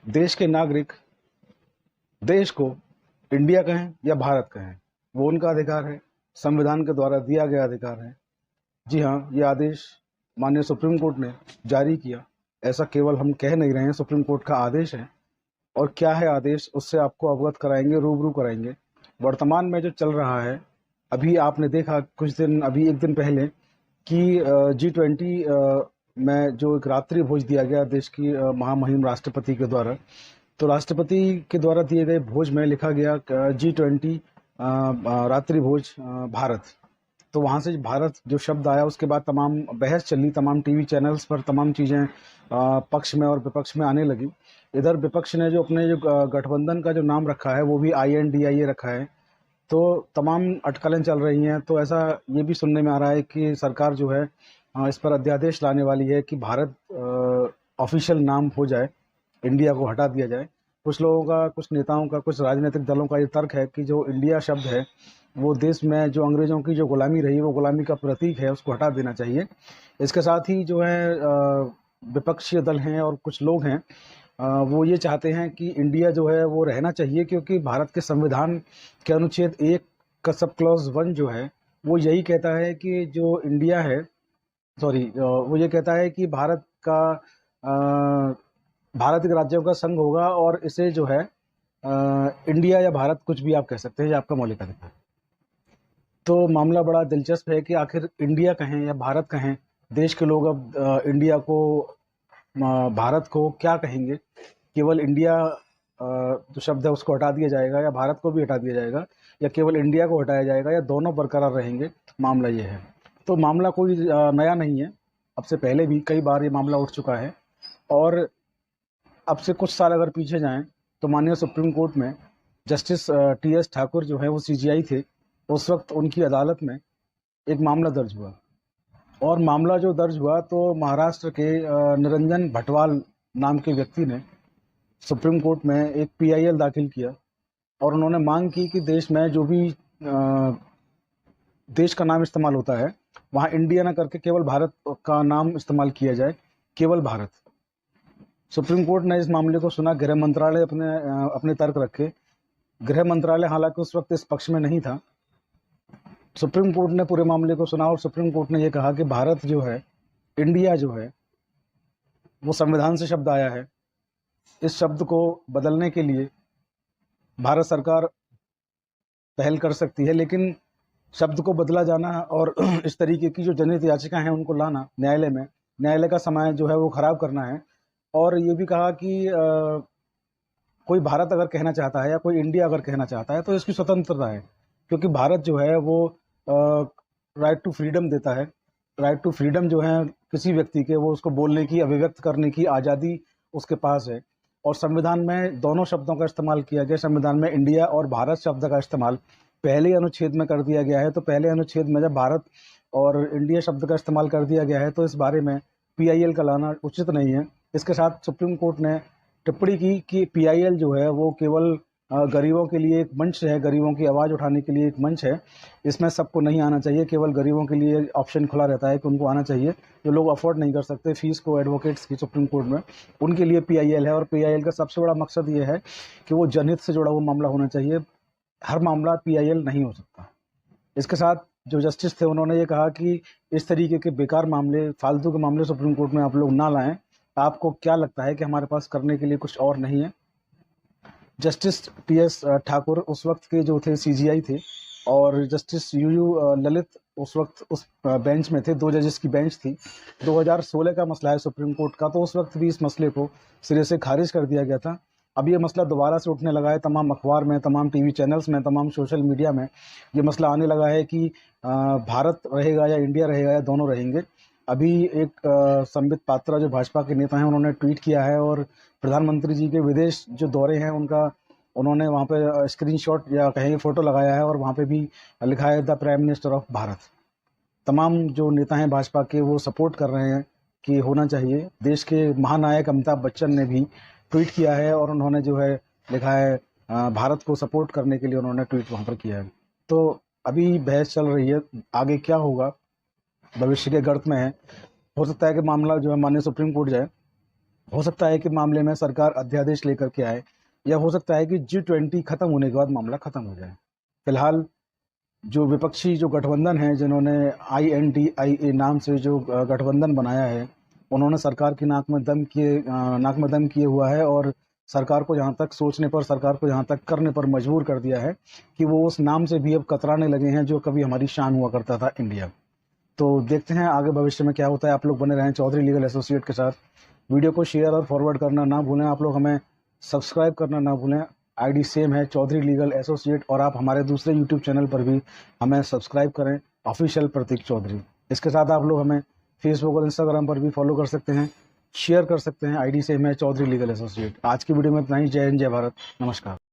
देश के नागरिक देश को इंडिया कहें या भारत कहें, वो उनका अधिकार है, संविधान के द्वारा दिया गया अधिकार है। जी हाँ, ये आदेश माननीय सुप्रीम कोर्ट ने जारी किया। ऐसा केवल हम कह नहीं रहे हैं, सुप्रीम कोर्ट का आदेश है। और क्या है आदेश, उससे आपको अवगत कराएंगे, रूबरू कराएंगे। वर्तमान में जो चल रहा है, अभी आपने देखा कुछ दिन, अभी एक दिन पहले कि G20 में जो एक रात्रि भोज दिया गया देश की महामहिम राष्ट्रपति के द्वारा। तो राष्ट्रपति के द्वारा दिए गए भोज में लिखा गया G20 रात्रि भोज भारत। तो वहाँ से भारत जो शब्द आया, उसके बाद तमाम बहस चली, तमाम टीवी चैनल्स पर तमाम चीज़ें पक्ष में और विपक्ष में आने लगी। इधर विपक्ष ने जो अपने जो गठबंधन का जो नाम रखा है, वो भी INDIA रखा है। तो तमाम अटकलें चल रही हैं। तो ऐसा ये भी सुनने में आ रहा है कि सरकार जो है इस पर अध्यादेश लाने वाली है कि भारत ऑफिशियल नाम हो जाए, इंडिया को हटा दिया जाए। कुछ लोगों का, कुछ नेताओं का, कुछ राजनीतिक दलों का ये तर्क है कि जो इंडिया शब्द है, वो देश में जो अंग्रेजों की जो गुलामी रही, वो गुलामी का प्रतीक है, उसको हटा देना चाहिए। इसके साथ ही जो है विपक्षी दल हैं और कुछ लोग हैं, वो ये चाहते हैं कि इंडिया जो है वो रहना चाहिए, क्योंकि भारत के संविधान के अनुच्छेद 1 का सब क्लॉज 1 जो है, वो यही कहता है कि जो इंडिया है, वो ये कहता है कि भारत का भारत के राज्यों का संघ होगा, और इसे जो है इंडिया या भारत, कुछ भी आप कह सकते हैं, ये आपका मौलिक अधिकार है। तो मामला बड़ा दिलचस्प है कि आखिर इंडिया कहें या भारत कहें, देश के लोग अब इंडिया को, भारत को क्या कहेंगे? केवल इंडिया जो शब्द है उसको हटा दिया जाएगा, या भारत को भी हटा दिया जाएगा, या केवल इंडिया को हटाया जाएगा, या दोनों बरकरार रहेंगे? मामला ये है। तो मामला कोई नया नहीं है, अब से पहले भी कई बार ये मामला उठ चुका है। और अब से कुछ साल अगर पीछे जाएं, तो माननीय सुप्रीम कोर्ट में जस्टिस TS ठाकुर जो है वो CJI थे। उस वक्त उनकी अदालत में एक मामला दर्ज हुआ, और मामला जो दर्ज हुआ, तो महाराष्ट्र के निरंजन भटवाल नाम के व्यक्ति ने सुप्रीम कोर्ट में एक PIL दाखिल किया, और उन्होंने मांग की कि देश में जो भी देश का नाम इस्तेमाल होता है, वहाँ इंडिया ना करके केवल भारत का नाम इस्तेमाल किया जाए, केवल भारत। सुप्रीम कोर्ट ने इस मामले को सुना। गृह मंत्रालय अपने तर्क रखे। गृह मंत्रालय हालांकि उस वक्त इस पक्ष में नहीं था। सुप्रीम कोर्ट ने पूरे मामले को सुना, और सुप्रीम कोर्ट ने यह कहा कि भारत जो है, इंडिया जो है, वो संविधान से शब्द आया है। इस शब्द को बदलने के लिए भारत सरकार पहल कर सकती है, लेकिन शब्द को बदला जाना और इस तरीके की जो जनहित याचिका हैं उनको लाना न्यायालय में, न्यायालय का समय जो है वो खराब करना है। और ये भी कहा कि कोई भारत अगर कहना चाहता है या कोई इंडिया अगर कहना चाहता है, तो इसकी स्वतंत्रता है, क्योंकि भारत जो है वो राइट टू फ्रीडम देता है। राइट टू फ्रीडम जो है किसी व्यक्ति के, वो उसको बोलने की, अभिव्यक्त करने की आज़ादी उसके पास है। और संविधान में दोनों शब्दों का इस्तेमाल किया गया। संविधान में इंडिया और भारत शब्द का इस्तेमाल पहले अनुच्छेद में कर दिया गया है। तो पहले अनुच्छेद में जब भारत और इंडिया शब्द का इस्तेमाल कर दिया गया है, तो इस बारे में PIL का लाना उचित नहीं है। इसके साथ सुप्रीम कोर्ट ने टिप्पणी की कि PIL जो है वो केवल गरीबों के लिए एक मंच है, गरीबों की आवाज़ उठाने के लिए एक मंच है। इसमें सबको नहीं आना चाहिए, केवल गरीबों के लिए ऑप्शन खुला रहता है कि उनको आना चाहिए। जो लोग अफोर्ड नहीं कर सकते फीस को एडवोकेट्स की सुप्रीम कोर्ट में, उनके लिए PIL है। और PIL का सबसे बड़ा मकसद ये है कि वो जनहित से जुड़ा हुआ मामला होना चाहिए। हर मामला PIL नहीं हो सकता। इसके साथ जो जस्टिस थे, उन्होंने ये कहा कि इस तरीके के बेकार मामले, फालतू के मामले सुप्रीम कोर्ट में आप लोग ना लाएं। आपको क्या लगता है कि हमारे पास करने के लिए कुछ और नहीं है? जस्टिस TS ठाकुर उस वक्त के जो थे CJI थे, और जस्टिस UU ललित उस वक्त उस बेंच में थे। 2 जजेस की बेंच थी। 2016 का मसला है सुप्रीम कोर्ट का, तो उस वक्त भी इस मसले को सिरे से खारिज कर दिया गया था। अब ये मसला दोबारा से उठने लगा है। तमाम अखबार में, तमाम टीवी चैनल्स में, तमाम सोशल मीडिया में ये मसला आने लगा है कि भारत रहेगा या इंडिया रहेगा, या दोनों रहेंगे। अभी एक संबित पात्रा जो भाजपा के नेता हैं, उन्होंने ट्वीट किया है, और प्रधानमंत्री जी के विदेश जो दौरे हैं उनका, उन्होंने वहाँ पे स्क्रीनशॉट या कहेंगे फ़ोटो लगाया है, और वहाँ पे भी लिखा है the prime minister of Bharat. तमाम जो नेता हैं भाजपा के, वो सपोर्ट कर रहे हैं कि होना चाहिए। देश के महानायक अमिताभ बच्चन ने भी ट्वीट किया है, और उन्होंने जो है लिखा है भारत को सपोर्ट करने के लिए उन्होंने ट्वीट वहाँ पर किया है। तो अभी बहस चल रही है, आगे क्या होगा भविष्य के गर्त में है। हो सकता है कि मामला जो है माननीय सुप्रीम कोर्ट जाए, हो सकता है कि मामले में सरकार अध्यादेश लेकर के आए, या हो सकता है कि G20 खत्म होने के बाद मामला खत्म हो जाए। फिलहाल जो विपक्षी जो गठबंधन है, जिन्होंने INDIA नाम से जो गठबंधन बनाया है, उन्होंने सरकार की नाक में दम किए हुआ है, और सरकार को जहाँ तक सोचने पर, सरकार को जहाँ तक करने पर मजबूर कर दिया है कि वो उस नाम से भी अब कतराने लगे हैं जो कभी हमारी शान हुआ करता था, इंडिया। तो देखते हैं आगे भविष्य में क्या होता है। आप लोग बने रहें चौधरी लीगल एसोसिएट के साथ। वीडियो को शेयर और फॉरवर्ड करना ना भूलें। आप लोग हमें सब्सक्राइब करना ना भूलें। आईडी सेम है, चौधरी लीगल एसोसिएट, और आप हमारे दूसरे यूट्यूब चैनल पर भी हमें सब्सक्राइब करें, ऑफिशियल प्रतीक चौधरी। इसके साथ आप लोग हमें फेसबुक और इंस्टाग्राम पर भी फॉलो कर सकते हैं, शेयर कर सकते हैं। आईडी सेम है, चौधरी लीगल एसोसिएट। आज की वीडियो में इतना ही। जय हिंद, जय भारत, नमस्कार।